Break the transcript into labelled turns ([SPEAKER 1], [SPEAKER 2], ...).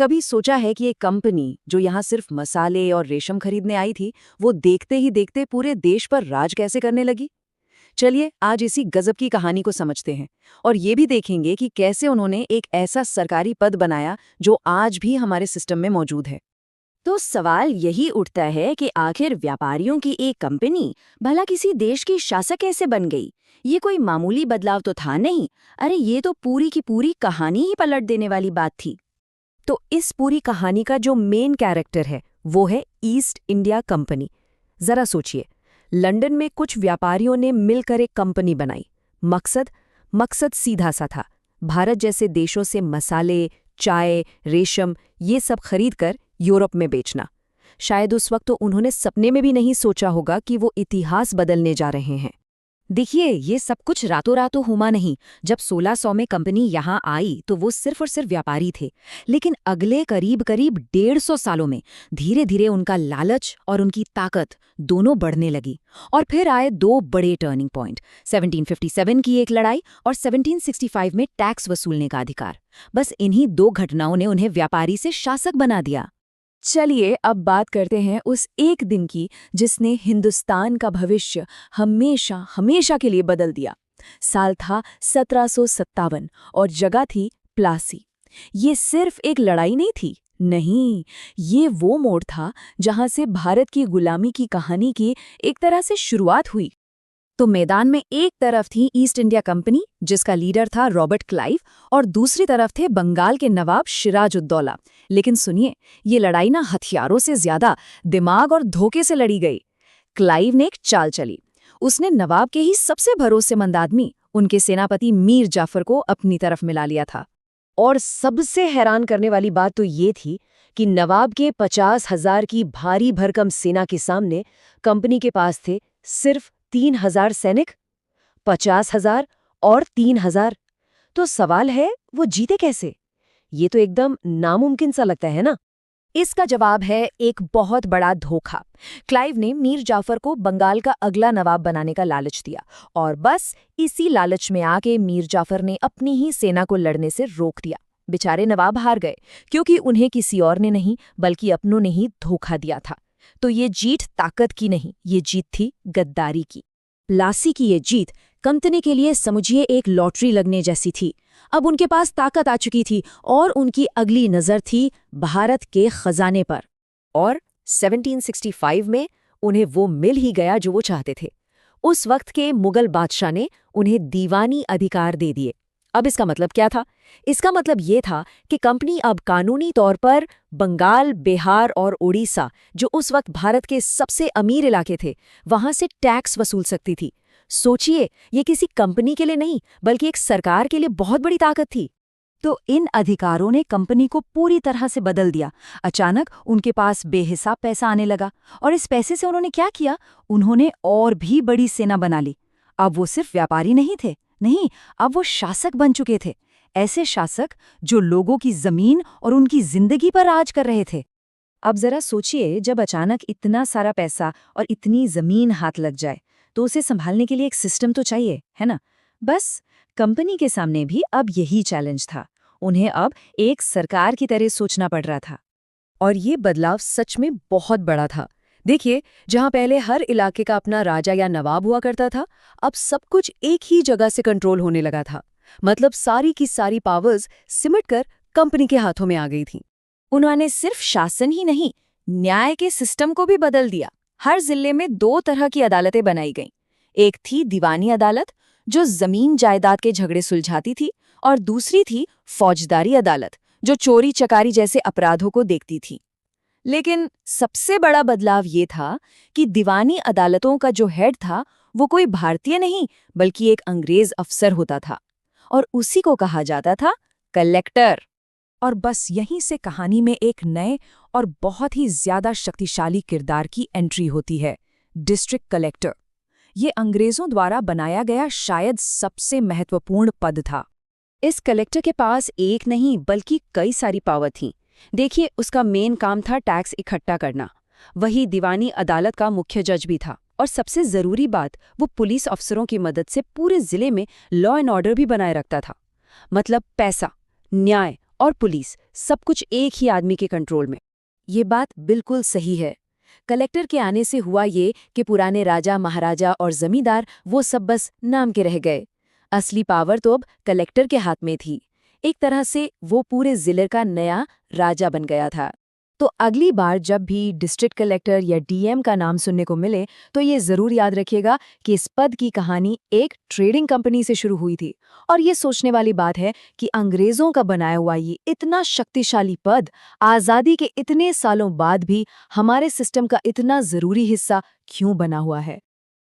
[SPEAKER 1] कभी सोचा है कि एक कंपनी जो यहाँ सिर्फ मसाले और रेशम खरीदने आई थी, वो देखते ही देखते पूरे देश पर राज कैसे करने लगी? चलिए आज इसी गजब की कहानी को समझते हैं और ये भी देखेंगे कि कैसे उन्होंने एक ऐसा सरकारी पद बनाया जो आज भी हमारे सिस्टम में मौजूद है।
[SPEAKER 2] तो सवाल यही उठता है कि आखिर व्यापारियों की एक कंपनी भला किसी देश की शासक कैसे बन गई। ये कोई मामूली बदलाव तो था नहीं। अरे ये तो पूरी की पूरी कहानी ही पलट देने वाली बात थी।
[SPEAKER 3] तो इस पूरी कहानी का जो मेन कैरेक्टर है वो है ईस्ट इंडिया कंपनी। जरा सोचिए, लंदन में कुछ व्यापारियों ने मिलकर एक कंपनी बनाई। मकसद सीधा सा था, भारत जैसे देशों से मसाले, चाय, रेशम ये सब खरीदकर यूरोप में बेचना। शायद उस वक्त तो उन्होंने सपने में भी नहीं सोचा होगा कि वो इतिहास बदलने जा रहे हैं।
[SPEAKER 2] देखिए, ये सब कुछ रातों रातों हुआ नहीं। जब 1600 में कंपनी यहाँ आई तो वो सिर्फ और सिर्फ व्यापारी थे, लेकिन अगले करीब 150 सालों में धीरे धीरे उनका लालच और उनकी ताकत दोनों बढ़ने लगी। और फिर आए दो बड़े टर्निंग पॉइंट, 1757 की एक लड़ाई और 1765 में टैक्स वसूलने का अधिकार। बस इन्हीं दो घटनाओं ने उन्हें व्यापारी से शासक बना दिया।
[SPEAKER 3] चलिए अब बात करते हैं उस एक दिन की जिसने हिंदुस्तान का भविष्य हमेशा हमेशा के लिए बदल दिया। साल था 1757 और जगह थी प्लासी। ये सिर्फ एक लड़ाई नहीं थी, नहीं, ये वो मोड़ था जहां से भारत की गुलामी की कहानी की एक तरह से शुरुआत हुई।
[SPEAKER 2] तो मैदान में एक तरफ थी ईस्ट इंडिया कंपनी जिसका लीडर था रॉबर्ट क्लाइव और दूसरी तरफ थे बंगाल के नवाब सिराजुद्दौला। लेकिन सुनिए, ये लड़ाई ना हथियारों से ज्यादा दिमाग और धोखे से लड़ी गई। क्लाइव ने एक चाल चली। उसने नवाब के ही सबसे भरोसेमंद आदमी, उनके सेनापति मीर जाफर को अपनी तरफ मिला लिया था।
[SPEAKER 3] और सबसे हैरान करने वाली बात तो ये थी कि नवाब के 50,000 की भारी भरकम सेना के सामने कंपनी के पास थे सिर्फ 3,000 सैनिक। 50,000 और 3,000। तो सवाल है, वो जीते कैसे? ये तो एकदम नामुमकिन सा लगता है ना।
[SPEAKER 2] इसका जवाब है एक बहुत बड़ा धोखा। क्लाइव ने मीर जाफर को बंगाल का अगला नवाब बनाने का लालच दिया और बस इसी लालच में आके मीर जाफर ने अपनी ही सेना को लड़ने से रोक दिया। बेचारे नवाब हार गए क्योंकि उन्हें किसी और ने नहीं बल्कि अपनों ने ही धोखा दिया था। तो ये जीत ताकत की नहीं, ये जीत थी गद्दारी की। प्लासी की ये जीत कंपनी के लिए समझिए एक लॉटरी लगने जैसी थी। अब उनके पास ताकत आ चुकी थी और उनकी अगली नज़र थी भारत के खजाने पर।
[SPEAKER 3] और 1765 में उन्हें वो मिल ही गया जो वो चाहते थे। उस वक्त के मुगल बादशाह ने उन्हें दीवानी अधिकार दे दिए। अब इसका मतलब क्या था? इसका मतलब ये था कि कंपनी अब कानूनी तौर पर बंगाल, बिहार और उड़ीसा, जो उस वक्त भारत के सबसे अमीर इलाके थे, वहां से टैक्स वसूल सकती थी। सोचिए, ये किसी कंपनी के लिए नहीं बल्कि एक सरकार के लिए बहुत बड़ी ताकत थी।
[SPEAKER 2] तो इन अधिकारों ने कंपनी को पूरी तरह से बदल दिया। अचानक उनके पास बेहिसाब पैसा आने लगा और इस पैसे से उन्होंने क्या किया? उन्होंने और भी बड़ी सेना बना ली। अब वो सिर्फ व्यापारी नहीं थे, नहीं, अब वो शासक बन चुके थे। ऐसे शासक जो लोगों की जमीन और उनकी जिंदगी पर राज कर रहे थे।
[SPEAKER 3] अब जरा सोचिए, जब अचानक इतना सारा पैसा और इतनी जमीन हाथ लग जाए तो उसे संभालने के लिए एक सिस्टम तो चाहिए, है ना? बस कंपनी के सामने भी अब यही चैलेंज था। उन्हें अब एक सरकार की तरह सोचना पड़ रहा था।
[SPEAKER 1] और ये बदलाव सच में बहुत बड़ा था। देखिए, जहां पहले हर इलाके का अपना राजा या नवाब हुआ करता था, अब सब कुछ एक ही जगह से कंट्रोल होने लगा था। मतलब सारी की सारी पावर्स सिमटकर कंपनी के हाथों में आ गई थीं।
[SPEAKER 2] उन्होंने सिर्फ शासन ही नहीं, न्याय के सिस्टम को भी बदल दिया। हर जिले में 2 तरह की अदालतें बनाई गईं। एक थी दीवानी अदालत, जो जमीन जायदाद के झगड़े सुलझाती थी, और दूसरी थी फौजदारी अदालत, जो चोरी चकारी जैसे अपराधों को देखती थी। लेकिन सबसे बड़ा बदलाव ये था कि दीवानी अदालतों का जो हेड था वो कोई भारतीय नहीं बल्कि एक अंग्रेज अफसर होता था, और उसी को कहा जाता था कलेक्टर।
[SPEAKER 3] और बस यहीं से कहानी में एक नए और बहुत ही ज्यादा शक्तिशाली किरदार की एंट्री होती है, डिस्ट्रिक्ट कलेक्टर। ये अंग्रेजों द्वारा बनाया गया शायद सबसे महत्वपूर्ण पद था।
[SPEAKER 2] इस कलेक्टर के पास एक नहीं बल्कि कई सारी पावर थीं। देखिए, उसका मेन काम था टैक्स इकट्ठा करना। वही दीवानी अदालत का मुख्य जज भी था। और सबसे जरूरी बात, वो पुलिस अफसरों की मदद से पूरे जिले में लॉ एंड ऑर्डर भी बनाए रखता था। मतलब पैसा, न्याय
[SPEAKER 3] और पुलिस, सब कुछ एक ही आदमी के कंट्रोल में।
[SPEAKER 1] ये बात बिल्कुल सही है। कलेक्टर के आने से हुआ ये कि पुराने राजा महाराजा और जमींदार वो सब बस नाम के रह गए। असली पावर तो अब कलेक्टर के हाथ में थी। एक तरह से वो पूरे जिले का नया राजा बन गया था।
[SPEAKER 2] तो अगली बार जब भी डिस्ट्रिक्ट कलेक्टर या डीएम का नाम सुनने को मिले तो ये जरूर याद रखिएगा कि इस पद की कहानी एक ट्रेडिंग कंपनी से शुरू हुई थी। और ये सोचने वाली बात है कि अंग्रेजों का बनाया हुआ ये इतना शक्तिशाली पद आज़ादी के इतने सालों बाद भी हमारे सिस्टम का इतना जरूरी हिस्सा क्यों बना हुआ है।